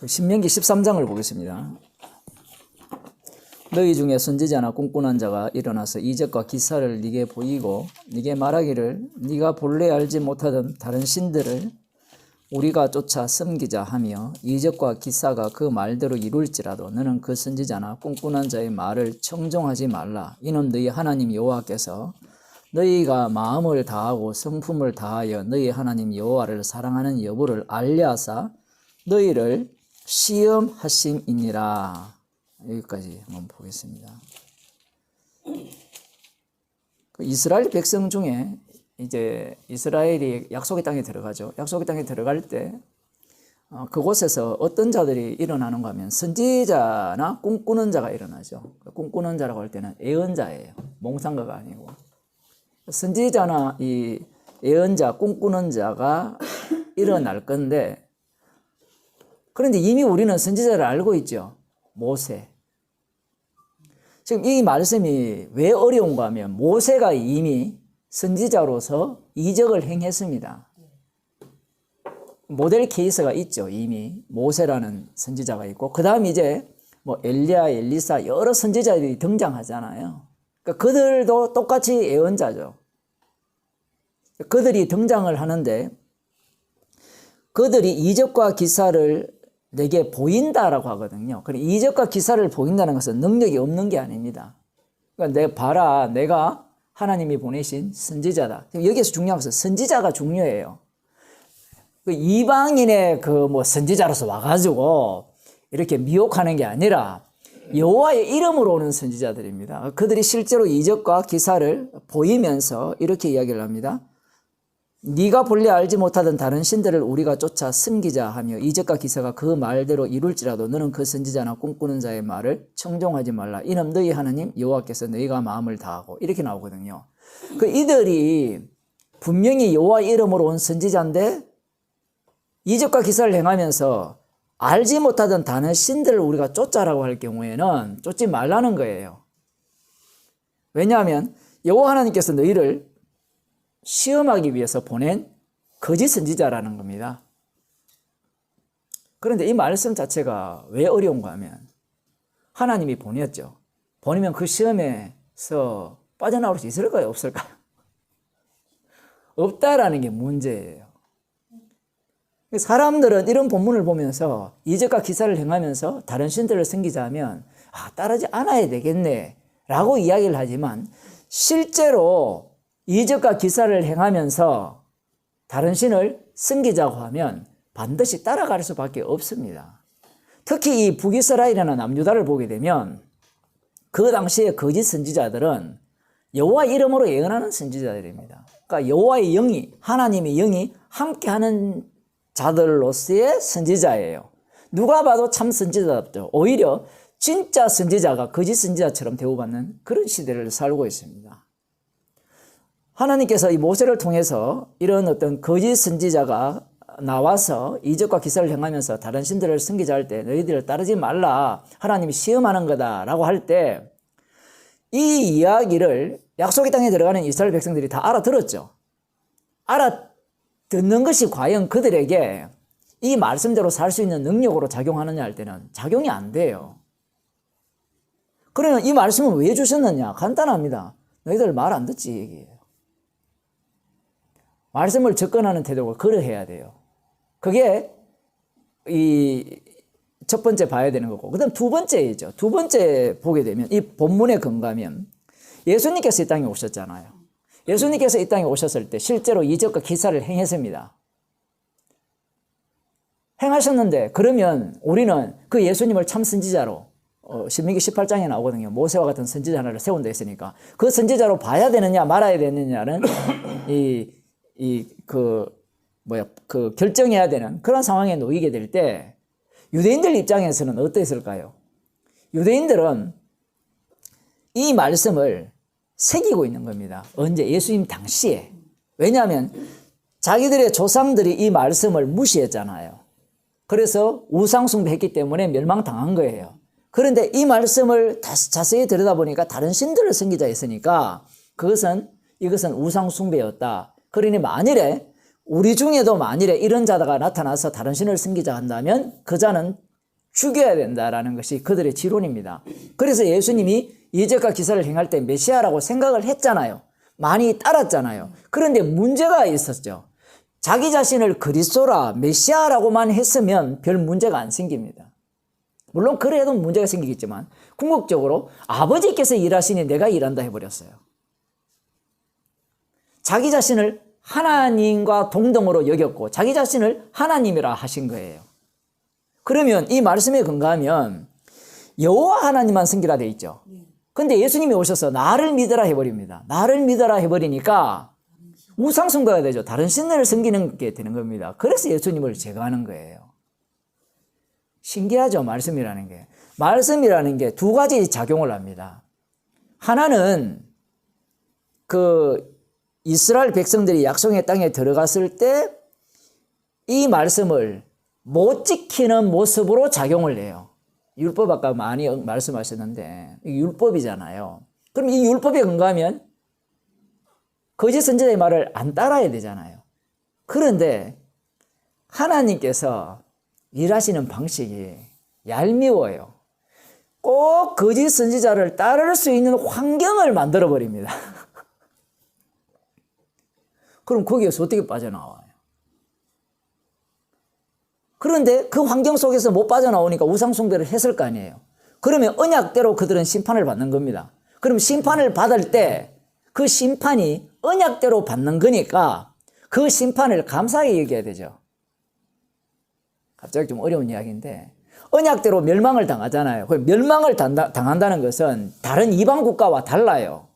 신명기 13장을 보겠습니다. 너희 중에 선지자나 꿈꾸는 자가 일어나서 이적과 기사를 네게 보이고 네게 말하기를 네가 본래 알지 못하던 다른 신들을 우리가 쫓아 섬기자 하며 이적과 기사가 그 말대로 이룰지라도 너는 그 선지자나 꿈꾸는 자의 말을 청종하지 말라. 이는 너희 하나님 여호와께서 너희가 마음을 다하고 성품을 다하여 너희 하나님 여호와를 사랑하는 여부를 알려하사 너희를 시험하심이니라. 여기까지 한번 보겠습니다. 이스라엘 백성 중에 이제 이스라엘이 약속의 땅에 들어가죠. 약속의 땅에 들어갈 때 그곳에서 어떤 자들이 일어나는가 하면 선지자나 꿈꾸는 자가 일어나죠. 꿈꾸는 자라고 할 때는 예언자예요. 몽상가가 아니고. 선지자나 이 예언자, 꿈꾸는 자가 일어날 건데, 그런데 이미 우리는 선지자를 알고 있죠. 모세. 지금 이 말씀이 왜 어려운가 하면 모세가 이미 선지자로서 이적을 행했습니다. 모델 케이스가 있죠. 이미 모세라는 선지자가 있고, 그 다음 이제 뭐 엘리야, 엘리사 여러 선지자들이 등장하잖아요. 그러니까 그들도 똑같이 예언자죠. 그들이 등장을 하는데 그들이 이적과 기사를 내게 보인다라고 하거든요. 그리고 이적과 기사를 보인다는 것은 능력이 없는 게 아닙니다. 그러니까 내가 봐라, 내가 하나님이 보내신 선지자다. 여기에서 중요한 것은 선지자가 중요해요. 그 이방인의 그 뭐 선지자로서 와가지고 이렇게 미혹하는 게 아니라 여호와의 이름으로 오는 선지자들입니다. 그들이 실제로 이적과 기사를 보이면서 이렇게 이야기를 합니다. 네가 본래 알지 못하던 다른 신들을 우리가 쫓아 섬기자 하며 이적과 기사가 그 말대로 이룰지라도 너는 그 선지자나 꿈꾸는 자의 말을 청종하지 말라. 이는 너희 하나님 여호와께서 너희가 마음을 다하고 이렇게 나오거든요. 그 이들이 분명히 여호와 이름으로 온 선지자인데 이적과 기사를 행하면서 알지 못하던 다른 신들을 우리가 쫓자라고 할 경우에는 쫓지 말라는 거예요. 왜냐하면 여호와 하나님께서 너희를 시험하기 위해서 보낸 거짓 선지자라는 겁니다. 그런데 이 말씀 자체가 왜 어려운가 하면 하나님이 보냈죠. 보내면 그 시험에서 빠져나올 수 있을까요? 없을까요? 없다라는 게 문제예요. 사람들은 이런 본문을 보면서 이적과 기사를 행하면서 다른 신들을 섬기자 하면 따르지 않아야 되겠네 라고 이야기를 하지만 실제로 이적과 기사를 행하면서 다른 신을 섬기자고 하면 반드시 따라갈 수밖에 없습니다. 특히 이 북이스라엘이나 남유다를 보게 되면 그 당시의 거짓 선지자들은 여호와 이름으로 예언하는 선지자들입니다. 그러니까 여호와의 영이, 하나님의 영이 함께하는 자들로서의 선지자예요. 누가 봐도 참 선지자답죠. 오히려 진짜 선지자가 거짓 선지자처럼 대우받는 그런 시대를 살고 있습니다. 하나님께서 이 모세를 통해서 이런 어떤 거짓 선지자가 나와서 이적과 기사를 행하면서 다른 신들을 섬기자 할 때 너희들을 따르지 말라. 하나님이 시험하는 거다라고 할 때 이 이야기를 약속의 땅에 들어가는 이스라엘 백성들이 다 알아들었죠. 알아듣는 것이 과연 그들에게 이 말씀대로 살 수 있는 능력으로 작용하느냐 할 때는 작용이 안 돼요. 그러면 이 말씀은 왜 주셨느냐? 간단합니다. 너희들 말 안 듣지 얘기예요. 말씀을 접근하는 태도가 그러해야 돼요. 그게 이 첫 번째 봐야 되는 거고, 그 다음 두 번째이죠. 두 번째 보게 되면 이 본문에 근거하면 예수님께서 이 땅에 오셨잖아요. 예수님께서 이 땅에 오셨을 때 실제로 이적과 기사를 행했습니다. 행하셨는데 그러면 우리는 그 예수님을 참 선지자로 신명기 18장에 나오거든요. 모세와 같은 선지자 하나를 세운다 했으니까 그 선지자로 봐야 되느냐 말아야 되느냐는 결정해야 되는 그런 상황에 놓이게 될 때 유대인들 입장에서는 어땠을까요? 유대인들은 이 말씀을 새기고 있는 겁니다. 언제? 예수님 당시에. 왜냐하면 자기들의 조상들이 이 말씀을 무시했잖아요. 그래서 우상숭배했기 때문에 멸망당한 거예요. 그런데 이 말씀을 자세히 들여다보니까 다른 신들을 섬기자 했으니까 이것은 우상숭배였다. 그러니 만일에 우리 중에도 만일에 이런 자가 나타나서 다른 신을 섬기자 한다면 그 자는 죽여야 된다라는 것이 그들의 지론입니다. 그래서 예수님이 이적과 기사를 행할 때 메시아라고 생각을 했잖아요. 많이 따랐잖아요. 그런데 문제가 있었죠. 자기 자신을 그리스도라 메시아라고만 했으면 별 문제가 안 생깁니다. 물론 그래도 문제가 생기겠지만 궁극적으로 아버지께서 일하시니 내가 일한다 해버렸어요. 자기 자신을 하나님과 동등으로 여겼고 자기 자신을 하나님이라 하신 거예요. 그러면 이 말씀에 근거하면 여호와 하나님만 섬기라 돼 있죠. 근데 예수님이 오셔서 나를 믿으라 해버립니다. 나를 믿으라 해버리니까 우상 숭배가 되죠. 다른 신을 섬기는 게 되는 겁니다. 그래서 예수님을 제거하는 거예요. 신기하죠, 말씀이라는 게. 말씀이라는 게 두 가지 작용을 합니다. 하나는 이스라엘 백성들이 약속의 땅에 들어갔을 때 이 말씀을 못 지키는 모습으로 작용을 해요. 율법 아까 많이 말씀하셨는데 이게 율법이잖아요. 그럼 이 율법에 근거하면 거짓 선지자의 말을 안 따라야 되잖아요. 그런데 하나님께서 일하시는 방식이 얄미워요. 꼭 거짓 선지자를 따를 수 있는 환경을 만들어 버립니다. 그럼 거기에서 어떻게 빠져나와요? 그런데 그 환경 속에서 못 빠져나오니까 우상숭배를 했을 거 아니에요. 그러면 언약대로 그들은 심판을 받는 겁니다. 그럼 심판을 받을 때 그 심판이 언약대로 받는 거니까 그 심판을 감사하게 여겨야 되죠. 갑자기 좀 어려운 이야기인데 언약대로 멸망을 당하잖아요. 멸망을 당한다는 것은 다른 이방 국가와 달라요.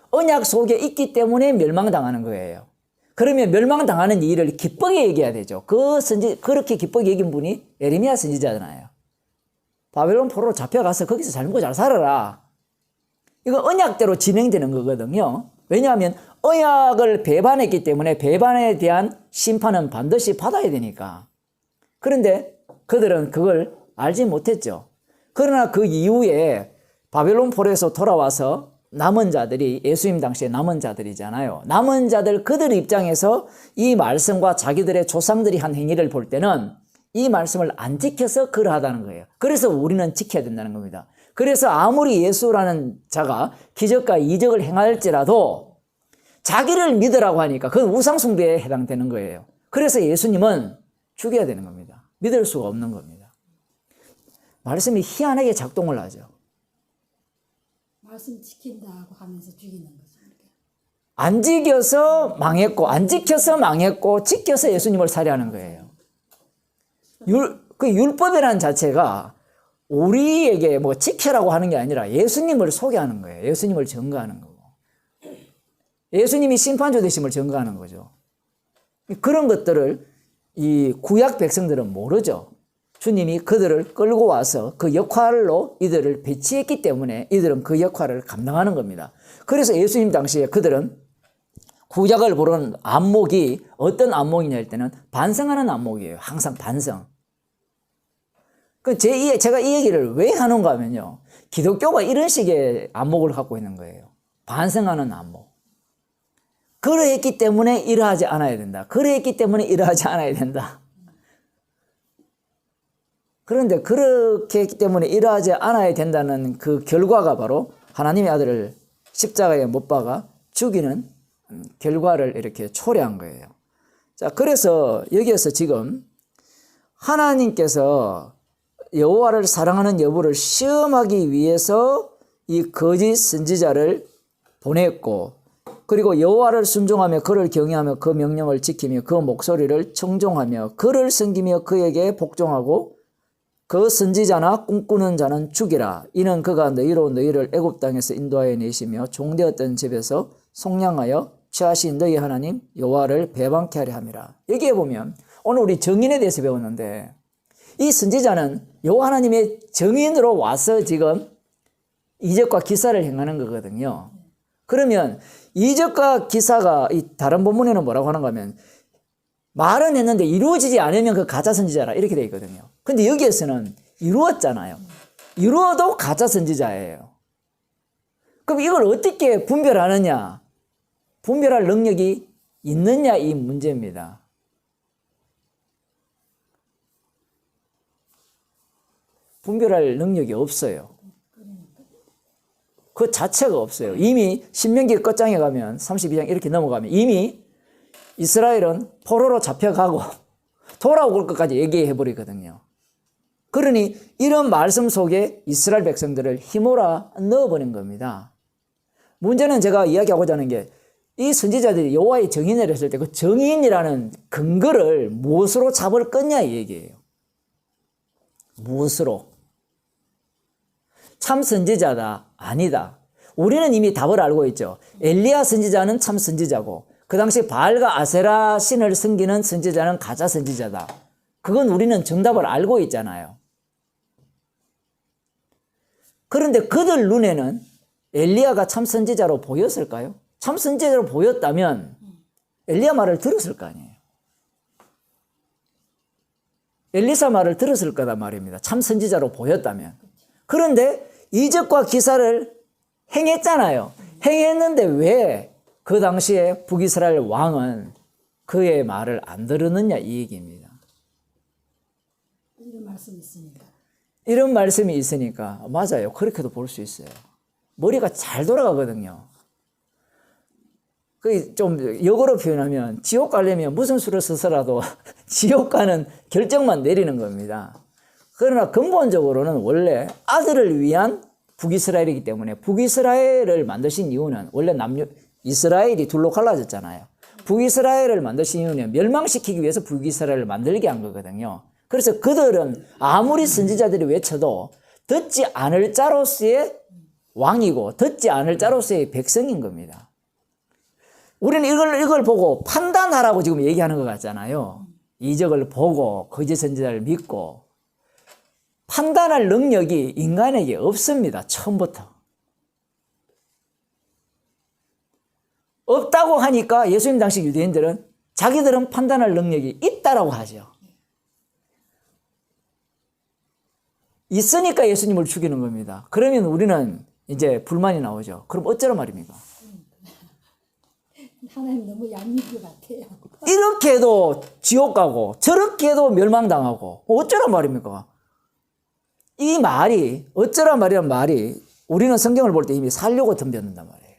언약 속에 있기 때문에 멸망당하는 거예요. 그러면 멸망당하는 일을 기쁘게 얘기해야 되죠. 그렇게 기쁘게 얘긴 분이 예레미야 선지자잖아요. 바벨론 포로로 잡혀가서 거기서 잘 먹고 잘 살아라. 이거 언약대로 진행되는 거거든요. 왜냐하면 언약을 배반했기 때문에 배반에 대한 심판은 반드시 받아야 되니까. 그런데 그들은 그걸 알지 못했죠. 그러나 그 이후에 바벨론 포로에서 돌아와서 남은 자들이 예수님 당시에 남은 자들이잖아요. 남은 자들 그들 입장에서 이 말씀과 자기들의 조상들이 한 행위를 볼 때는 이 말씀을 안 지켜서 그러하다는 거예요. 그래서 우리는 지켜야 된다는 겁니다. 그래서 아무리 예수라는 자가 기적과 이적을 행할지라도 자기를 믿으라고 하니까 그건 우상숭배에 해당되는 거예요. 그래서 예수님은 죽여야 되는 겁니다. 믿을 수가 없는 겁니다. 말씀이 희한하게 작동을 하죠. 말씀 지킨다고 하면서 죽이는 거죠. 안 지켜서 망했고 안 지켜서 망했고 지켜서 예수님을 살해하는 거예요. 그 율법이라는 자체가 우리에게 뭐 지켜라고 하는 게 아니라 예수님을 소개하는 거예요. 예수님을 증거하는 거고. 예수님이 심판주 되심을 증거하는 거죠. 그런 것들을 이 구약 백성들은 모르죠. 주님이 그들을 끌고 와서 그 역할로 이들을 배치했기 때문에 이들은 그 역할을 감당하는 겁니다. 그래서 예수님 당시에 그들은 구약을 부르는 안목이 어떤 안목이냐 할 때는 반성하는 안목이에요. 항상 반성. 제가 이 얘기를 왜 하는가 하면요. 기독교가 이런 식의 안목을 갖고 있는 거예요. 반성하는 안목. 그러했기 때문에 이러하지 않아야 된다. 그러했기 때문에 이러하지 않아야 된다. 그런데 그렇게 했기 때문에 이러하지 않아야 된다는 그 결과가 바로 하나님의 아들을 십자가에 못 박아 죽이는 결과를 이렇게 초래한 거예요. 자, 그래서 여기에서 지금 하나님께서 여호와를 사랑하는 여부를 시험하기 위해서 이 거짓 선지자를 보냈고, 그리고 여호와를 순종하며 그를 경외하며 그 명령을 지키며 그 목소리를 청종하며 그를 섬기며 그에게 복종하고 그 선지자나 꿈꾸는 자는 죽이라. 이는 그가 너희로 너희를 애굽 땅에서 인도하여 내시며 종되었던 집에서 속량하여 취하신 너희 하나님 여호와를 배반케 하려 함이라. 여기에 보면 오늘 우리 정인에 대해서 배웠는데 이 선지자는 여호와 하나님의 정인으로 와서 지금 이적과 기사를 행하는 거거든요. 그러면 이적과 기사가 이 다른 본문에는 뭐라고 하는가 하면 말은 했는데 이루어지지 않으면 그 가짜 선지자라 이렇게 되어 있거든요. 근데 여기에서는 이루었잖아요. 이루어도 가짜 선지자예요. 그럼 이걸 어떻게 분별하느냐? 분별할 능력이 있느냐 이 문제입니다. 분별할 능력이 없어요. 그 자체가 없어요. 이미 신명기 끝장에 가면 32장 이렇게 넘어가면 이미 이스라엘은 포로로 잡혀가고 돌아올 것까지 얘기해 버리거든요. 그러니 이런 말씀 속에 이스라엘 백성들을 힘몰아 넣어버린 겁니다. 문제는 제가 이야기하고자 하는 게 이 선지자들이 여호와의 정인을 했을 때 그 정인이라는 근거를 무엇으로 잡을 거냐 이 얘기예요. 무엇으로? 참 선지자다? 아니다. 우리는 이미 답을 알고 있죠. 엘리야 선지자는 참 선지자고 그 당시 바알과 아세라 신을 섬기는 선지자는 가짜 선지자다. 그건 우리는 정답을 알고 있잖아요. 그런데 그들 눈에는 엘리야가 참 선지자로 보였을까요? 참 선지자로 보였다면 엘리야 말을 들었을 거 아니에요. 엘리사 말을 들었을 거다 말입니다. 참 선지자로 보였다면. 그런데 이적과 기사를 행했잖아요. 행했는데 왜 그 당시에 북이스라엘 왕은 그의 말을 안 들었느냐 이 얘기입니다. 이런 말씀이 있으니까. 이런 말씀이 있으니까 맞아요. 그렇게도 볼 수 있어요. 머리가 잘 돌아가거든요. 그 좀 역으로 표현하면 지옥 가려면 무슨 수를 써서라도 지옥 가는 결정만 내리는 겁니다. 그러나 근본적으로는 원래 아들을 위한 북이스라엘이기 때문에 북이스라엘을 만드신 이유는 원래 이스라엘이 둘로 갈라졌잖아요. 북이스라엘을 만드신 이유는 멸망시키기 위해서 북이스라엘을 만들게 한 거거든요. 그래서 그들은 아무리 선지자들이 외쳐도 듣지 않을 자로서의 왕이고 듣지 않을 자로서의 백성인 겁니다. 우리는 이걸 보고 판단하라고 지금 얘기하는 것 같잖아요. 이적을 보고 거짓 선지자를 믿고 판단할 능력이 인간에게 없습니다. 처음부터. 없다고 하니까 예수님 당시 유대인들은 자기들은 판단할 능력이 있다라고 하죠. 있으니까 예수님을 죽이는 겁니다. 그러면 우리는 이제 불만이 나오죠. 그럼 어쩌란 말입니까? 하나님 너무 얄밉게 같아요. 이렇게 해도 지옥 가고 저렇게 해도 멸망당하고 어쩌란 말입니까? 이 말이 어쩌란 말이란 말이 우리는 성경을 볼 때 이미 살려고 덤볐는단 말이에요.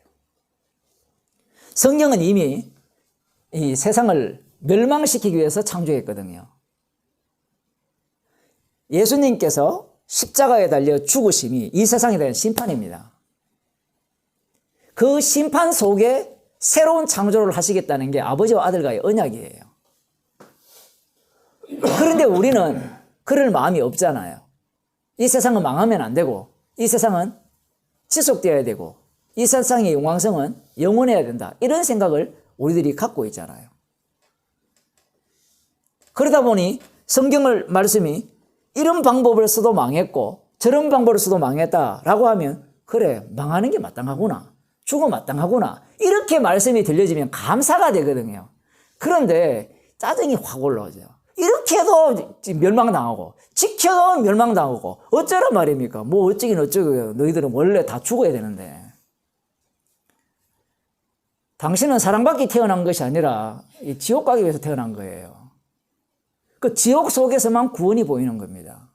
성경은 이미 이 세상을 멸망시키기 위해서 창조했거든요. 예수님께서 십자가에 달려 죽으심이 이 세상에 대한 심판입니다. 그 심판 속에 새로운 창조를 하시겠다는 게 아버지와 아들과의 언약이에요. 그런데 우리는 그럴 마음이 없잖아요. 이 세상은 망하면 안 되고 이 세상은 지속되어야 되고 이 세상의 영광성은 영원해야 된다. 이런 생각을 우리들이 갖고 있잖아요. 그러다 보니 성경을 말씀이 이런 방법을 써도 망했고 저런 방법을 써도 망했다라고 하면 그래 망하는 게 마땅하구나. 죽어 마땅하구나. 이렇게 말씀이 들려지면 감사가 되거든요. 그런데 짜증이 확 올라오죠. 이렇게 해도 멸망당하고 지켜도 멸망당하고 어쩌란 말입니까? 뭐 어쩌긴 어쩌고요. 너희들은 원래 다 죽어야 되는데. 당신은 사랑받기 태어난 것이 아니라 이 지옥 가기 위해서 태어난 거예요. 그 지옥 속에서만 구원이 보이는 겁니다.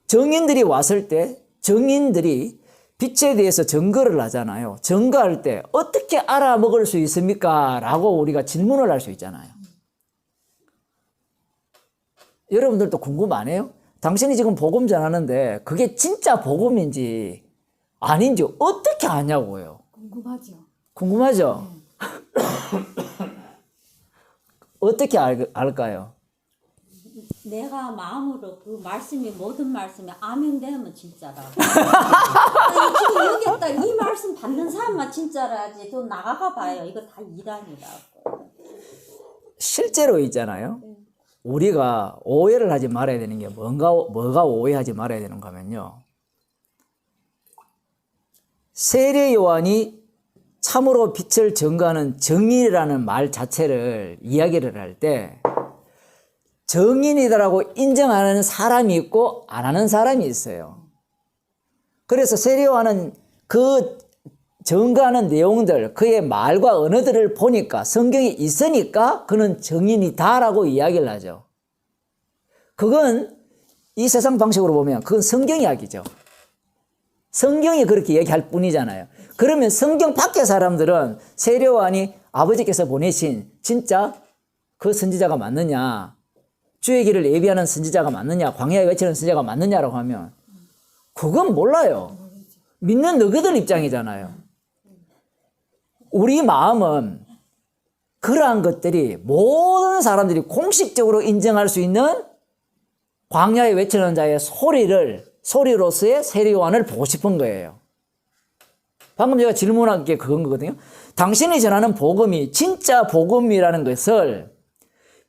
정인들이 왔을 때 정인들이 빛에 대해서 증거를 하잖아요. 증거할 때 어떻게 알아먹을 수 있습니까? 라고 우리가 질문을 할 수 있잖아요. 여러분들도 궁금 안 해요? 당신이 지금 복음 전하는데 그게 진짜 복음인지 아닌지 어떻게 아냐고요? 궁금하죠. 궁금하죠? 어떻게 알까요? 내가 마음으로 그 말씀이 모든 말씀이 아멘되면 진짜라. 지금 여기다 이 말씀 받는 사람만 진짜라지. 또 나가가 봐요. 이거 다 이단이라고. 실제로 있잖아요. 우리가 오해를 하지 말아야 되는 게 뭐가 오해하지 말아야 되는가 하면요. 세례 요한이 참으로 빛을 증거하는 정인이라는 말 자체를 이야기를 할 때 정인이다라고 인정하는 사람이 있고 안 하는 사람이 있어요. 그래서 세례 요한은 그 증거하는 내용들, 그의 말과 언어들을 보니까 성경이 있으니까 그는 정인이다라고 이야기를 하죠. 그건 이 세상 방식으로 보면 그건 성경 이야기죠. 성경이 그렇게 얘기할 뿐이잖아요. 그러면 성경 밖의 사람들은 세례요한이 아버지께서 보내신 진짜 그 선지자가 맞느냐, 주의 길을 예비하는 선지자가 맞느냐, 광야에 외치는 선지자가 맞느냐라고 하면 그건 몰라요. 믿는 너희들 입장이잖아요. 우리 마음은 그러한 것들이 모든 사람들이 공식적으로 인정할 수 있는 광야에 외치는 자의 소리로서의 세례요한을 보고 싶은 거예요. 방금 제가 질문한 게 그건 거거든요. 당신이 전하는 복음이 진짜 복음이라는 것을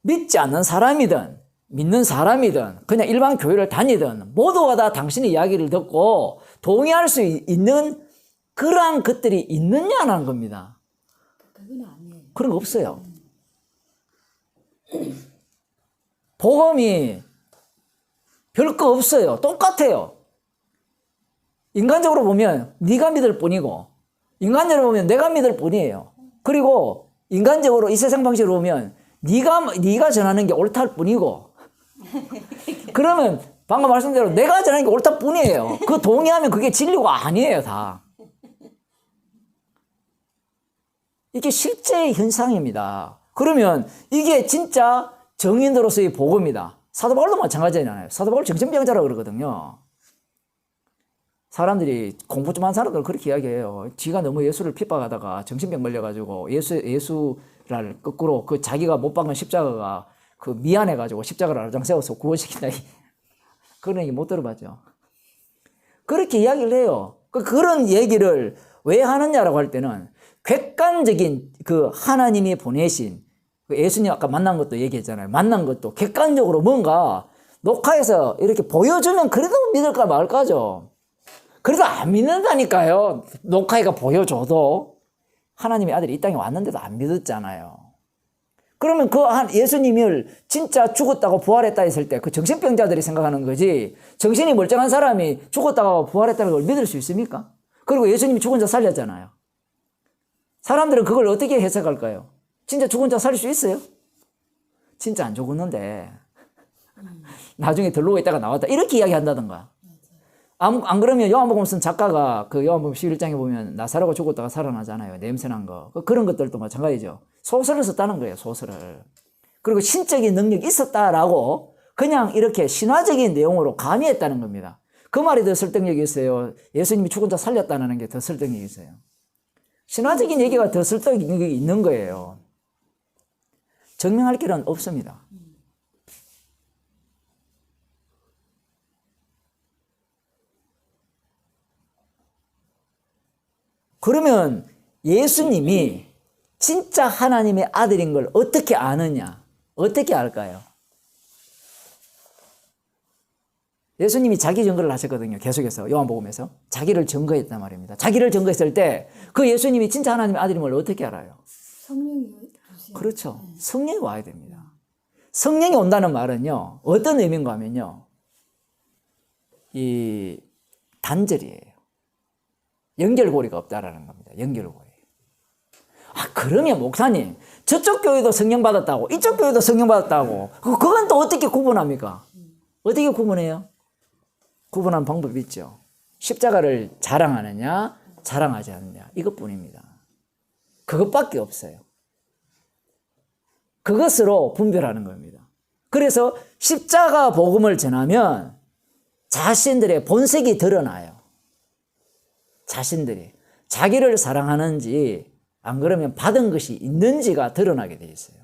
믿지 않는 사람이든 믿는 사람이든 그냥 일반 교회를 다니든 모두가 다 당신의 이야기를 듣고 동의할 수 있는 그러한 것들이 있느냐는 겁니다. 그건 아니에요. 그런 거 없어요. 복음이 별거 없어요. 똑같아요. 인간적으로 보면 네가 믿을 뿐이고 인간적으로 보면 내가 믿을 뿐이에요. 그리고 인간적으로 이 세상 방식으로 보면 네가 전하는 게 옳다할 뿐이고 그러면 방금 말씀대로 내가 전하는 게 옳다 뿐이에요. 그 동의하면 그게 진리가 아니에요, 다. 이게 실제 현상입니다. 그러면 이게 진짜 정인으로서의 복음이다. 사도 바울도 마찬가지잖아요. 사도 바울 정신병자라고 그러거든요. 사람들이 공부 좀 한 사람들 그렇게 이야기해요. 지가 너무 예수를 핍박하다가 정신병 걸려가지고 예수를 거꾸로 그 자기가 못 박은 십자가가 그 미안해가지고 십자가를 아장 세워서 구원시킨다. 그런 얘기 못 들어봤죠. 그렇게 이야기를 해요. 그런 얘기를 왜 하느냐라고 할 때는 객관적인 그 하나님이 보내신 그 예수님 아까 만난 것도 얘기했잖아요. 만난 것도 객관적으로 뭔가 녹화해서 이렇게 보여주면 그래도 믿을까 말까죠. 그래도 안 믿는다니까요. 녹화해가 보여줘도 하나님의 아들이 이 땅에 왔는데도 안 믿었잖아요. 그러면 그 예수님을 진짜 죽었다고 부활했다 했을 때 그 정신병자들이 생각하는 거지 정신이 멀쩡한 사람이 죽었다고 부활했다는 걸 믿을 수 있습니까? 그리고 예수님이 죽은 자 살렸잖아요. 사람들은 그걸 어떻게 해석할까요? 진짜 죽은 자 살릴 수 있어요? 진짜 안 죽었는데 나중에 들러오 있다가 나왔다 이렇게 이야기한다던가. 안 그러면 요한복음 쓴 작가가 그 요한복음 11장에 보면 나사로가 죽었다가 살아나잖아요. 냄새난 거. 그런 것들도 마찬가지죠. 소설을 썼다는 거예요. 소설을. 그리고 신적인 능력이 있었다라고 그냥 이렇게 신화적인 내용으로 가미했다는 겁니다. 그 말이 더 설득력이 있어요. 예수님이 죽은 자 살렸다는 게 더 설득력이 있어요. 신화적인 얘기가 더 설득력이 있는 거예요. 증명할 길은 없습니다. 그러면 예수님이 진짜 하나님의 아들인 걸 어떻게 아느냐? 어떻게 알까요? 예수님이 자기 증거를 하셨거든요. 계속해서 요한복음에서 자기를 증거했단 말입니다. 자기를 증거했을 때 그 예수님이 진짜 하나님의 아들인 걸 어떻게 알아요? 성령이 오세요. 그렇죠. 성령이 와야 됩니다. 성령이 온다는 말은요. 어떤 의미인가 하면요. 이 단절이에요. 연결고리가 없다라는 겁니다. 연결고리. 그러면 목사님, 저쪽 교회도 성령 받았다고, 이쪽 교회도 성령 받았다고, 그건 또 어떻게 구분합니까? 어떻게 구분해요? 구분하는 방법이 있죠. 십자가를 자랑하느냐, 자랑하지 않느냐, 이것뿐입니다. 그것밖에 없어요. 그것으로 분별하는 겁니다. 그래서 십자가 복음을 전하면 자신들의 본색이 드러나요. 자신들이 자기를 사랑하는지 안 그러면 받은 것이 있는지가 드러나게 돼 있어요.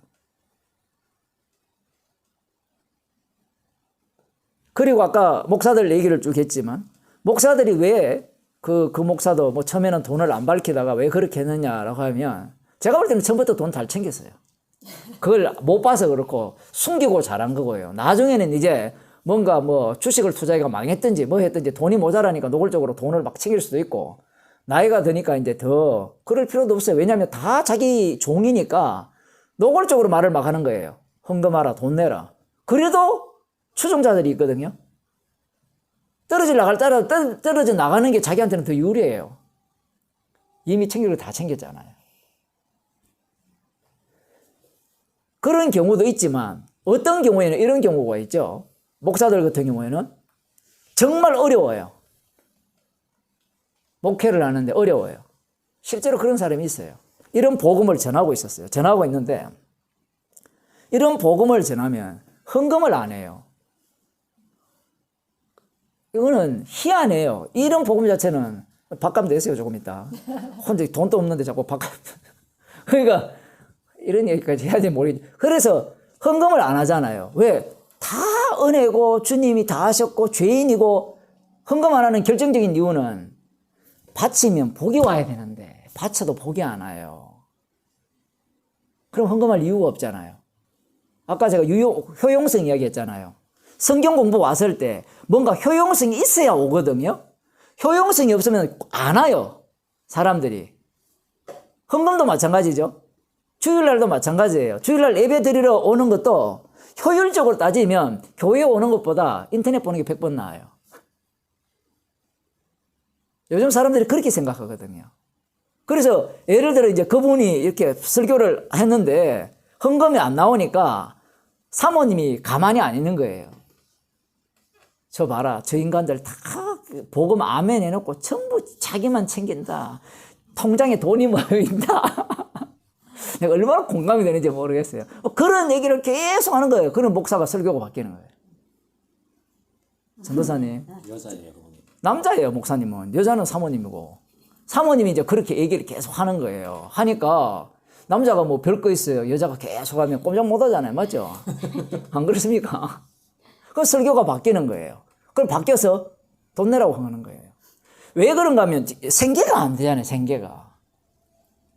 그리고 아까 목사들 얘기를 쭉 했지만 목사들이 왜 그 목사도 뭐 처음에는 돈을 안 밝히다가 왜 그렇게 했느냐라고 하면 제가 볼 때는 처음부터 돈 잘 챙겼어요. 그걸 못 봐서 그렇고 숨기고 잘한 거고요. 나중에는 이제 뭔가 뭐 주식을 투자해가 망했든지 뭐 했든지 돈이 모자라니까 노골적으로 돈을 막 챙길 수도 있고 나이가 드니까 이제 더 그럴 필요도 없어요. 왜냐하면 다 자기 종이니까 노골적으로 말을 막 하는 거예요. 헌금하라, 돈 내라. 그래도 추종자들이 있거든요. 떨어져 나가는 게 자기한테는 더 유리해요. 이미 챙길 거 다 챙겼잖아요. 그런 경우도 있지만 어떤 경우에는 이런 경우가 있죠. 목사들 같은 경우에는 정말 어려워요. 목회를 하는데 어려워요. 실제로 그런 사람이 있어요. 이런 복음을 전하고 있었어요. 전하고 있는데 이런 복음을 전하면 헌금을 안 해요. 이거는 희한해요. 이런 복음 자체는 밥값 내세요, 조금 있다. 혼자 돈도 없는데 자꾸 밥값. 그러니까 이런 얘기까지 해야 될지 모르겠는데. 그래서 헌금을 안 하잖아요. 왜? 다 은혜고 주님이 다 하셨고 죄인이고 헌금 안 하는 결정적인 이유는 바치면 복이 와야 되는데 바쳐도 복이 안 와요. 그럼 헌금할 이유가 없잖아요. 아까 제가 효용성 이야기했잖아요. 성경 공부 왔을 때 뭔가 효용성이 있어야 오거든요. 효용성이 없으면 안 와요. 사람들이. 헌금도 마찬가지죠. 주일날도 마찬가지예요. 주일날 예배 드리러 오는 것도 효율적으로 따지면 교회 오는 것보다 인터넷 보는 게 100번 나아요. 요즘 사람들이 그렇게 생각하거든요. 그래서 예를 들어 이제 그분이 이렇게 설교를 했는데 헌금이 안 나오니까 사모님이 가만히 안 있는 거예요. 저 봐라, 저 인간들 다 복음 아멘 해놓고 전부 자기만 챙긴다. 통장에 돈이 모여있다. 내가 얼마나 공감이 되는지 모르겠어요. 그런 얘기를 계속 하는 거예요. 그런 목사가 설교가 바뀌는 거예요. 전도사님. 여자예요, 그분이. 남자예요, 목사님은. 여자는 사모님이고. 사모님이 이제 그렇게 얘기를 계속 하는 거예요. 하니까 남자가 뭐 별 거 있어요. 여자가 계속 하면 꼼짝 못 하잖아요. 맞죠? 안 그렇습니까? 그 설교가 바뀌는 거예요. 그럼 바뀌어서 돈 내라고 하는 거예요. 왜 그런가 하면 생계가 안 되잖아요, 생계가.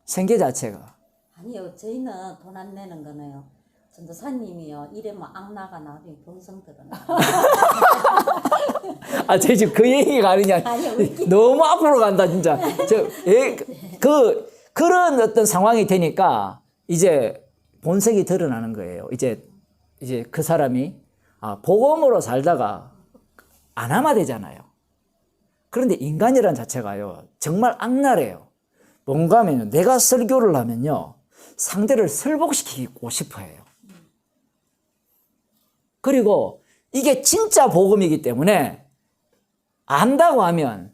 생계 자체가. 아니요, 저희는 돈 안 내는 거는요. 전도사님이요, 이러면 악나가 나중에 본성 드러나. 아, 저 지금 그 얘기가 아니냐. 아니요, 너무 앞으로 간다, 진짜. 그런 어떤 상황이 되니까 이제 본색이 드러나는 거예요. 이제 그 사람이, 복음으로 살다가 안하마 되잖아요. 그런데 인간이란 자체가요, 정말 악랄해요. 뭔가 하면요, 내가 설교를 하면요, 상대를 설복시키고 싶어 해요. 그리고 이게 진짜 복음이기 때문에 안다고 하면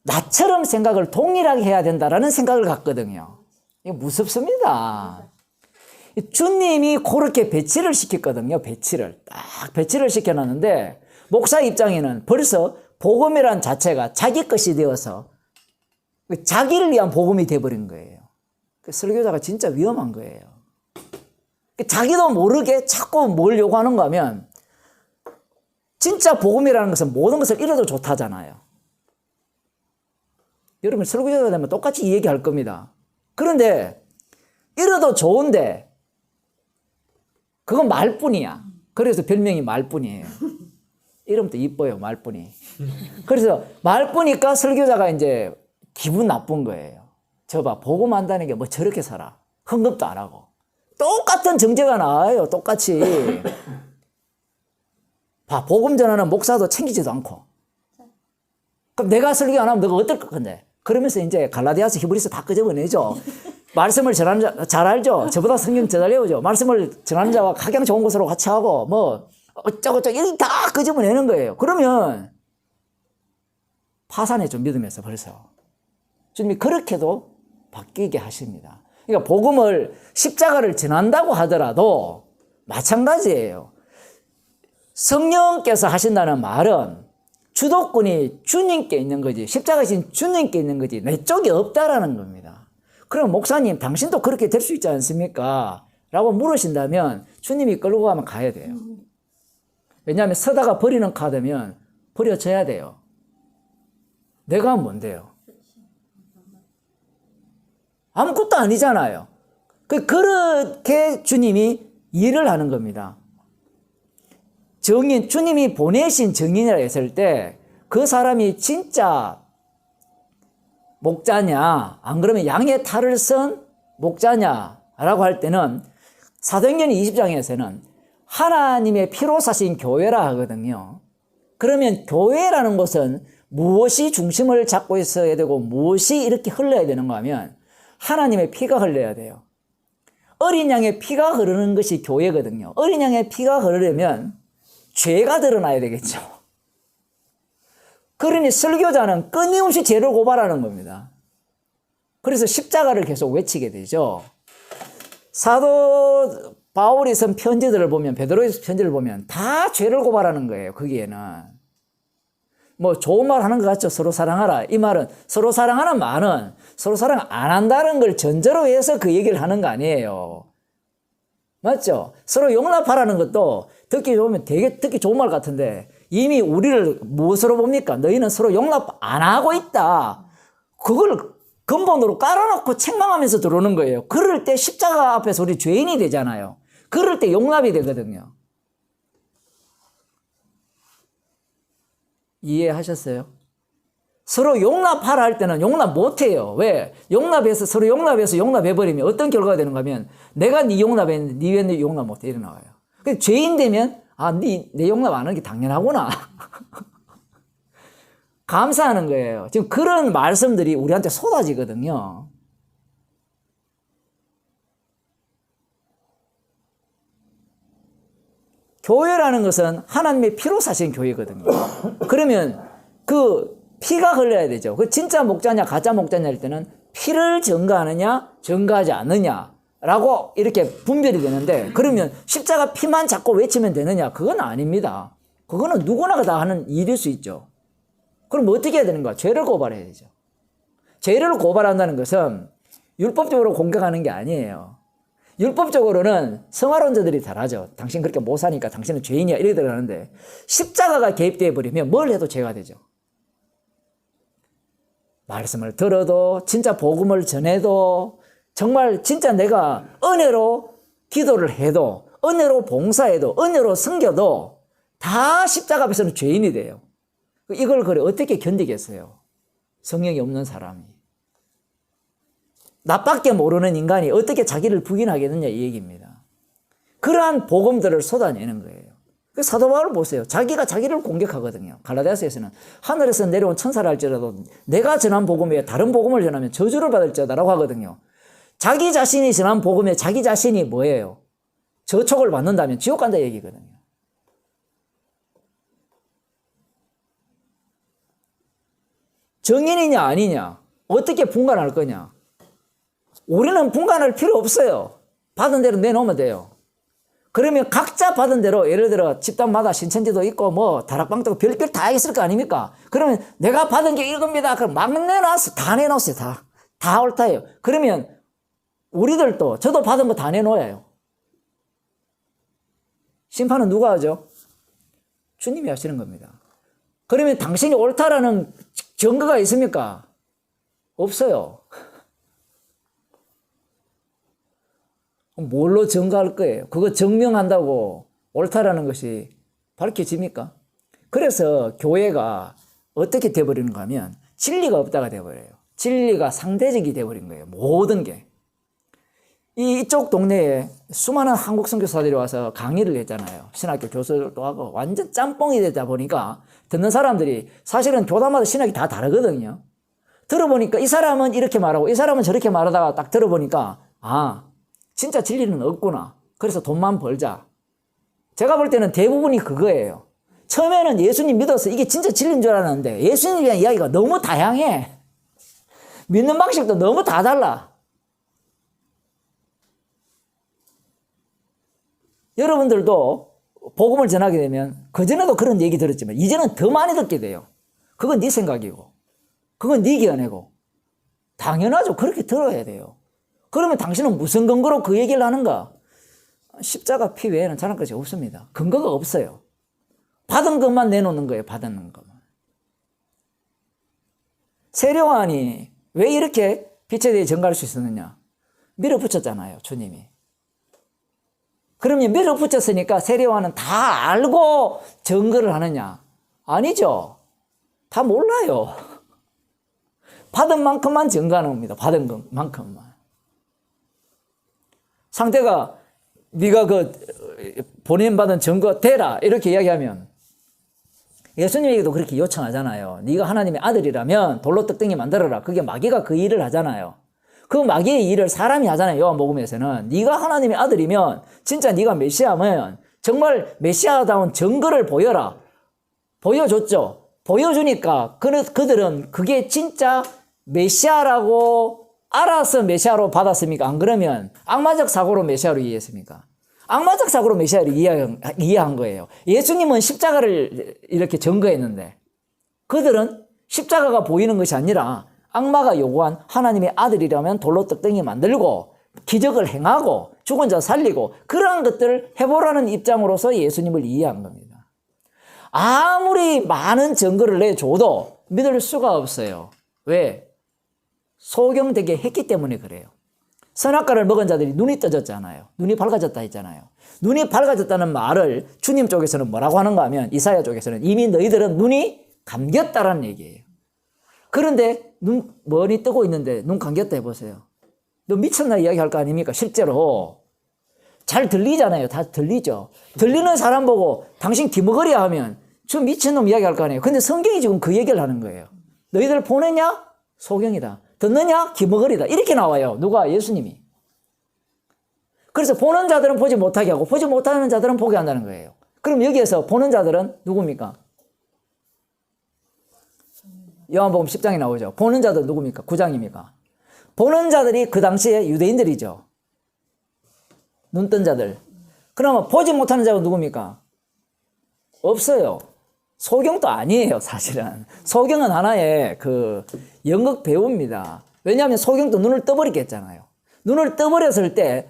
나처럼 생각을 동일하게 해야 된다라는 생각을 갖거든요. 이거 무섭습니다. 주님이 그렇게 배치를 시켰거든요. 배치를 시켜놨는데 목사 입장에는 벌써 복음이란 자체가 자기 것이 되어서 자기를 위한 복음이 되어버린 거예요. 설교자가 진짜 위험한 거예요. 자기도 모르게 자꾸 뭘 요구하는가 하면 진짜 복음이라는 것은 모든 것을 잃어도 좋다잖아요. 여러분 설교자가 되면 똑같이 이 얘기할 겁니다. 그런데 잃어도 좋은데 그건 말뿐이야. 그래서 별명이 말뿐이에요. 이름도 이뻐요, 말뿐이. 그래서 말뿐이니까 설교자가 이제 기분 나쁜 거예요. 저 봐, 복음 한다는 게 뭐 저렇게 살아. 헌금도 안 하고. 똑같은 정죄가 나와요, 똑같이. 봐, 복음 전하는 목사도 챙기지도 않고. 그럼 내가 설교 안 하면 너가 어떨 것 같은데? 그러면서 이제 갈라디아서 히브리서 다 끄집어내죠. 말씀을 전하는 자, 잘 알죠? 저보다 성경 잘 외우죠? 말씀을 전하는 자와 각양 좋은 것으로 같이 하고, 뭐, 어쩌고저쩌고, 이렇게 다 끄집어내는 거예요. 그러면, 파산해죠, 믿음에서 벌써. 주님이 그렇게도 바뀌게 하십니다. 그러니까 복음을, 십자가를 전한다고 하더라도 마찬가지예요. 성령께서 하신다는 말은 주도권이 주님께 있는 거지, 십자가신 주님께 있는 거지, 내 쪽에 없다라는 겁니다. 그럼 목사님, 당신도 그렇게 될 수 있지 않습니까? 라고 물으신다면 주님이 끌고 가면 가야 돼요. 왜냐하면 서다가 버리는 카드면 버려져야 돼요. 내가 뭔데요? 아무것도 아니잖아요. 그렇게 주님이 일을 하는 겁니다. 정인, 주님이 보내신 정인이라 했을 때 그 사람이 진짜 목자냐, 안 그러면 양의 탈을 쓴 목자냐라고 할 때는 사도행전 20장에서는 하나님의 피로 사신 교회라 하거든요. 그러면 교회라는 것은 무엇이 중심을 잡고 있어야 되고 무엇이 이렇게 흘러야 되는가 하면 하나님의 피가 흘러야 돼요. 어린 양의 피가 흐르는 것이 교회거든요. 어린 양의 피가 흐르려면 죄가 드러나야 되겠죠. 그러니 설교자는 끊임없이 죄를 고발하는 겁니다. 그래서 십자가를 계속 외치게 되죠. 사도 바울이 쓴 편지들을 보면, 베드로의 편지를 보면 다 죄를 고발하는 거예요. 거기에는 뭐 좋은 말 하는 것 같죠. 서로 사랑하라. 이 말은, 서로 사랑하는 말은 서로 사랑 안 한다는 걸 전제로 해서 그 얘기를 하는 거 아니에요. 맞죠? 서로 용납하라는 것도 듣기 좋으면 되게 듣기 좋은 말 같은데, 이미 우리를 무엇으로 봅니까? 너희는 서로 용납 안 하고 있다. 그걸 근본으로 깔아놓고 책망하면서 들어오는 거예요. 그럴 때 십자가 앞에서 우리 죄인이 되잖아요. 그럴 때 용납이 되거든요. 이해하셨어요? 서로 용납하라 할 때는 용납 못해요. 왜? 서로 용납해버리면 어떤 결과가 되는가 하면, 내가 네 용납했는데 네 왜 내 용납 못해? 이래 나와요. 죄인 되면, 내 용납 안 하는 게 당연하구나. 감사하는 거예요. 지금 그런 말씀들이 우리한테 쏟아지거든요. 교회라는 것은 하나님의 피로 사신 교회거든요. 그러면 그 피가 흘러야 되죠. 그 진짜 목자냐 가짜 목자냐 할 때는 피를 증거하느냐 증거하지 않느냐라고 이렇게 분별이 되는데, 그러면 십자가 피만 자꾸 외치면 되느냐? 그건 아닙니다. 그거는 누구나 다 하는 일일 수 있죠. 그럼 어떻게 해야 되는가? 죄를 고발해야 되죠. 죄를 고발한다는 것은 율법적으로 공격하는 게 아니에요. 율법적으로는 성화론자들이 잘하죠. 당신 그렇게 못 사니까 당신은 죄인이야 이렇게 들어가는데, 십자가가 개입되어 버리면 뭘 해도 죄가 되죠. 말씀을 들어도, 진짜 복음을 전해도, 정말 진짜 내가 은혜로 기도를 해도, 은혜로 봉사해도, 은혜로 섬겨도 다 십자가 앞에서는 죄인이 돼요. 이걸 그래 어떻게 견디겠어요? 성령이 없는 사람이. 나밖에 모르는 인간이 어떻게 자기를 부인하겠느냐 이 얘기입니다. 그러한 복음들을 쏟아내는 거예요. 사도 바울 보세요. 자기가 자기를 공격하거든요. 갈라디아서에서는 하늘에서 내려온 천사를 할지라도 내가 전한 복음에 다른 복음을 전하면 저주를 받을지어다라고 하거든요. 자기 자신이 전한 복음에 자기 자신이 뭐예요? 저촉을 받는다면 지옥 간다 얘기거든요. 정인이냐 아니냐, 어떻게 분간할 거냐. 우리는 분간할 필요 없어요. 받은 대로 내놓으면 돼요. 그러면 각자 받은 대로, 예를 들어 집단마다 신천지도 있고 뭐 다락방도 별별 다 있을 거 아닙니까? 그러면 내가 받은 게 이겁니다. 그럼 막 내놨어. 다 내놓았어요. 다 옳다예요. 그러면 우리들도, 저도 받은 거 다 내놓아요. 심판은 누가 하죠? 주님이 하시는 겁니다. 그러면 당신이 옳다라는 증거가 있습니까? 없어요. 뭘로 증거할 거예요? 그거 증명한다고 옳다라는 것이 밝혀집니까? 그래서 교회가 어떻게 돼버리는가 하면 진리가 없다가 돼버려요. 진리가 상대적이 돼버린 거예요. 모든 게. 이쪽 동네에 수많은 한국 선교사들이 와서 강의를 했잖아요. 신학교 교수들도 하고 완전 짬뽕이 되다 보니까 듣는 사람들이 사실은 교단마다 신학이 다 다르거든요. 들어보니까 이 사람은 이렇게 말하고 이 사람은 저렇게 말하다가 딱 들어보니까 진짜 진리는 없구나. 그래서 돈만 벌자. 제가 볼 때는 대부분이 그거예요. 처음에는 예수님 믿어서 이게 진짜 진리인 줄 알았는데 예수님에 대한 이야기가 너무 다양해. 믿는 방식도 너무 다 달라. 여러분들도 복음을 전하게 되면 그전에도 그런 얘기 들었지만 이제는 더 많이 듣게 돼요. 그건 네 생각이고 그건 네 견해고 당연하죠. 그렇게 들어야 돼요. 그러면 당신은 무슨 근거로 그 얘기를 하는가? 십자가 피 외에는 전할 것이 없습니다. 근거가 없어요. 받은 것만 내놓는 거예요. 받은 것만. 세례요한이 왜 이렇게 빛에 대해 증거할 수 있었느냐? 밀어붙였잖아요. 주님이. 그러면 밀어붙였으니까 세례요한은 다 알고 증거를 하느냐? 아니죠. 다 몰라요. 받은 만큼만 증거하는 겁니다. 받은 것만큼만. 상대가 네가 그 보냄받은 증거 대라 이렇게 이야기하면 예수님에게도 그렇게 요청하잖아요. 네가 하나님의 아들이라면 돌로 떡덩이 만들어라. 그게 마귀가 그 일을 하잖아요. 그 마귀의 일을 사람이 하잖아요. 요한복음에서는 네가 하나님의 아들이면 진짜 네가 메시아면 정말 메시아다운 증거를 보여라. 보여줬죠. 보여주니까 그들은 그게 진짜 메시아라고 알아서 메시아로 받았습니까? 안 그러면 악마적 사고로 메시아로 이해했습니까? 악마적 사고로 메시아를 이해한 거예요. 예수님은 십자가를 이렇게 증거했는데 그들은 십자가가 보이는 것이 아니라 악마가 요구한 하나님의 아들이라면 돌로 떡덩이 만들고 기적을 행하고 죽은 자 살리고 그러한 것들을 해보라는 입장으로서 예수님을 이해한 겁니다. 아무리 많은 증거를 내줘도 믿을 수가 없어요. 왜? 소경되게 했기 때문에 그래요. 선악과를 먹은 자들이 눈이 떠졌잖아요. 눈이 밝아졌다 했잖아요. 눈이 밝아졌다는 말을 주님 쪽에서는 뭐라고 하는가 하면 이사야 쪽에서는 이미 너희들은 눈이 감겼다라는 얘기예요. 그런데 눈 머리 뜨고 있는데 눈 감겼다 해보세요. 너 미쳤나 이야기할 거 아닙니까? 실제로 잘 들리잖아요. 다 들리죠. 들리는 사람 보고 당신 기머거리야 하면 저 미친놈 이야기할 거 아니에요. 근데 성경이 지금 그 얘기를 하는 거예요. 너희들 보느냐? 소경이다. 듣느냐? 기머거리다. 이렇게 나와요. 누가? 예수님이. 그래서 보는 자들은 보지 못하게 하고 보지 못하는 자들은 보게 한다는 거예요. 그럼 여기에서 보는 자들은 누굽니까? 요한복음 10장에 나오죠. 보는 자들 누굽니까? 9장입니까? 보는 자들이 그 당시에 유대인들이죠. 눈 뜬 자들. 그러면 보지 못하는 자가 누굽니까? 없어요. 소경도 아니에요, 사실은. 소경은 하나의 그 연극 배우입니다. 왜냐하면 소경도 눈을 떠버리게 했잖아요. 눈을 떠버렸을 때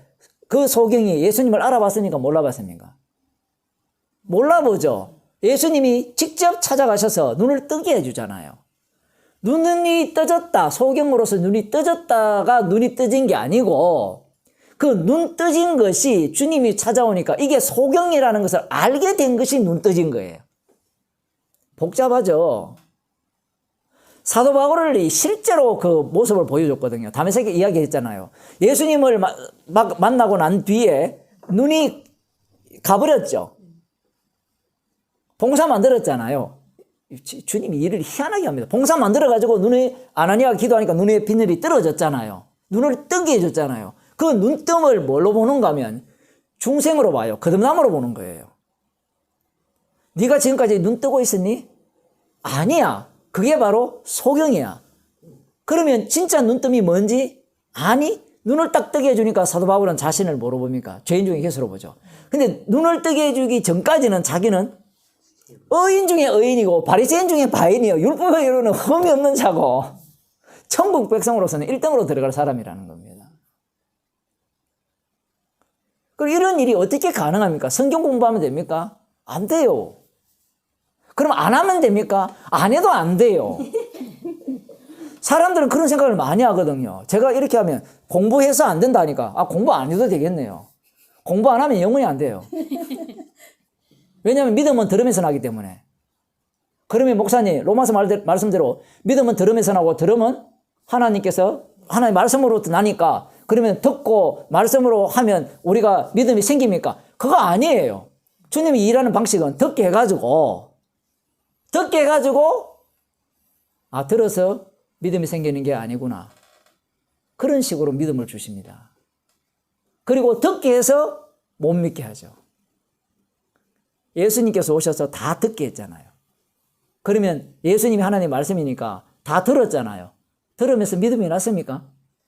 그 소경이 예수님을 알아봤습니까? 몰라봤습니까? 몰라보죠. 예수님이 직접 찾아가셔서 눈을 뜨게 해주잖아요. 눈이 떠졌다. 소경으로서 눈이 떠졌다가 눈이 떠진 게 아니고 그 눈 떠진 것이 주님이 찾아오니까 이게 소경이라는 것을 알게 된 것이 눈 떠진 거예요. 복잡하죠. 사도 바울이 실제로 그 모습을 보여줬거든요. 다메섹에 이야기했잖아요. 예수님을 만나고 난 뒤에 눈이 가버렸죠. 봉사 만들었잖아요. 주님이 일을 희한하게 합니다. 봉사 만들어가지고 눈에 아나니아가 기도하니까 눈에 비늘이 떨어졌잖아요. 눈을 뜨게 해줬잖아요. 그 눈뜸을 뭘로 보는가 하면 중생으로 봐요. 거듭남으로 보는 거예요. 네가 지금까지 눈 뜨고 있었니? 아니야. 그게 바로 소경이야. 그러면 진짜 눈뜸이 뭔지 아니? 눈을 딱 뜨게 해주니까 사도 바울은 자신을 뭐로 봅니까? 죄인 중에 개수로 보죠. 근데 눈을 뜨게 해주기 전까지는 자기는 의인 중에 의인이고 바리새인 중에 바인이요. 율법에 이르는 흠이 없는 자고 천국 백성으로서는 1등으로 들어갈 사람이라는 겁니다. 그럼 이런 일이 어떻게 가능합니까? 성경 공부하면 됩니까? 안 돼요. 그럼 안 하면 됩니까? 안 해도 안 돼요. 사람들은 그런 생각을 많이 하거든요. 제가 이렇게 하면 공부해서 안 된다니까. 아, 공부 안 해도 되겠네요. 공부 안 하면 영원히 안 돼요. 왜냐하면 믿음은 들으면서 나기 때문에. 그러면 목사님, 로마서 말씀대로 믿음은 들으면서 나고 들으면 하나님께서 하나님 말씀으로 나니까 그러면 듣고 말씀으로 하면 우리가 믿음이 생깁니까? 그거 아니에요. 주님이 일하는 방식은 듣게 해가지고 아, 들어서 믿음이 생기는 게 아니구나. 그런 식으로 믿음을 주십니다. 그리고 듣게 해서 못 믿게 하죠. 예수님께서 오셔서 다 듣게 했잖아요. 그러면 예수님이 하나님 말씀이니까 다 들었잖아요. 들으면서 믿음이 났습니까?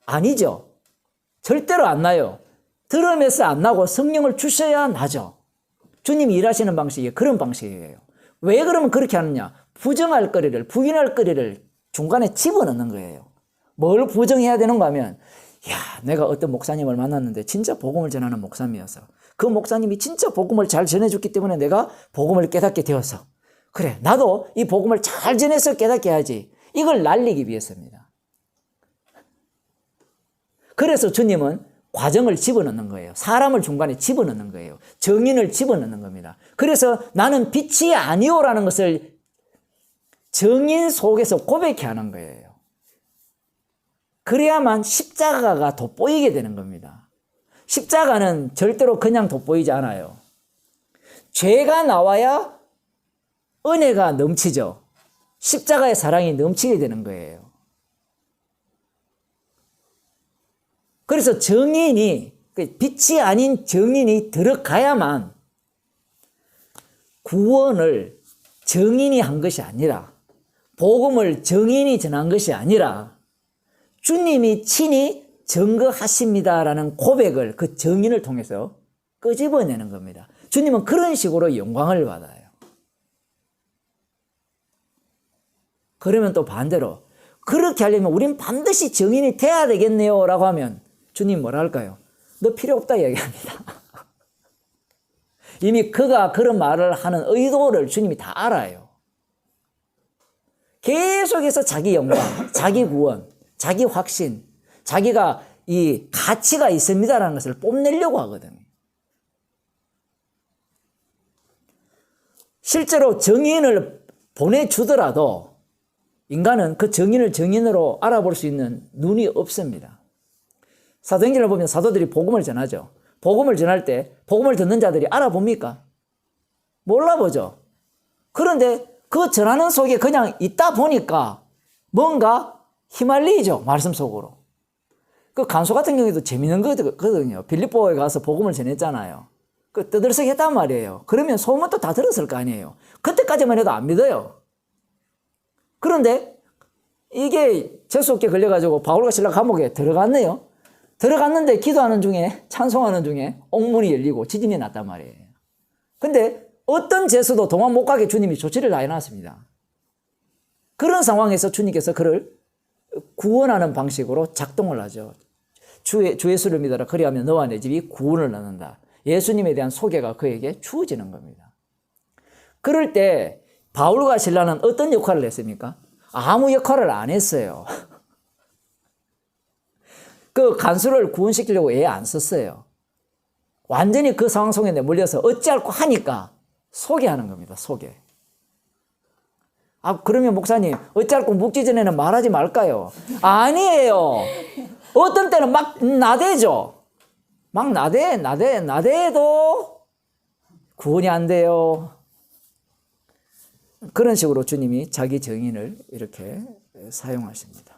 아니죠. 절대로 안 나요. 들으면서 안 나고 성령을 주셔야 나죠. 주님이 일하시는 방식이 그런 방식이에요. 왜 그러면 그렇게 하느냐? 부정할 거리를, 부인할 거리를 중간에 집어넣는 거예요. 뭘 부정해야 되는가 하면, 야, 내가 어떤 목사님을 만났는데 진짜 복음을 전하는 목사님이어서 그 목사님이 진짜 복음을 잘 전해줬기 때문에 내가 복음을 깨닫게 되어서 그래, 나도 이 복음을 잘 전해서 깨닫게 해야지. 이걸 날리기 위해서입니다. 그래서 주님은 과정을 집어넣는 거예요. 사람을 중간에 집어넣는 거예요. 정인을 집어넣는 겁니다. 그래서 나는 빛이 아니오라는 것을 정인 속에서 고백해 하는 거예요. 그래야만 십자가가 돋보이게 되는 겁니다. 십자가는 절대로 그냥 돋보이지 않아요. 죄가 나와야 은혜가 넘치죠. 십자가의 사랑이 넘치게 되는 거예요. 그래서 정인이, 빛이 아닌 정인이 들어가야만 구원을 정인이 한 것이 아니라, 복음을 정인이 전한 것이 아니라 주님이 친히 증거하십니다라는 고백을 그 정인을 통해서 끄집어내는 겁니다. 주님은 그런 식으로 영광을 받아요. 그러면 또 반대로 그렇게 하려면 우린 반드시 정인이 돼야 되겠네요 라고 하면 주님 뭐라 할까요? 너 필요 없다 얘기합니다. 이미 그가 그런 말을 하는 의도를 주님이 다 알아요. 계속해서 자기 영광, 자기 구원, 자기 확신, 자기가 이 가치가 있습니다라는 것을 뽐내려고 하거든요. 실제로 정인을 보내주더라도 인간은 그 정인을 정인으로 알아볼 수 있는 눈이 없습니다. 사도행전을 보면 사도들이 복음을 전하죠. 복음을 전할 때 복음을 듣는 자들이 알아봅니까? 몰라보죠. 그런데 그 전하는 속에 그냥 있다 보니까 뭔가 휘말리죠. 말씀 속으로. 그 간수 같은 경우에도 재밌는 거거든요. 빌립보에 가서 복음을 전했잖아요. 그 떠들썩 했단 말이에요. 그러면 소문도 다 들었을 거 아니에요. 그때까지만 해도 안 믿어요. 그런데 이게 재수없게 걸려가지고 바울과 실라 감옥에 들어갔네요. 들어갔는데 기도하는 중에, 찬송하는 중에 옥문이 열리고 지진이 났단 말이에요. 근데 어떤 죄수도 도망 못 가게 주님이 조치를 다 해놨습니다. 그런 상황에서 주님께서 그를 구원하는 방식으로 작동을 하죠. 주 예수를 믿어라. 그리하면 너와 내 집이 구원을 얻는다. 예수님에 대한 소개가 그에게 주어지는 겁니다. 그럴 때 바울과 실라는 어떤 역할을 했습니까? 아무 역할을 안 했어요. 그 간수를 구원시키려고 애 안 썼어요. 완전히 그 상황 속에 내몰려서 어찌할꼬 하니까 소개하는 겁니다. 소개. 아, 그러면 목사님, 어찌할꼬 묵기 전에는 말하지 말까요? 아니에요. 어떤 때는 막 나대죠. 막 나대도 구원이 안 돼요. 그런 식으로 주님이 자기 정인을 이렇게 사용하십니다.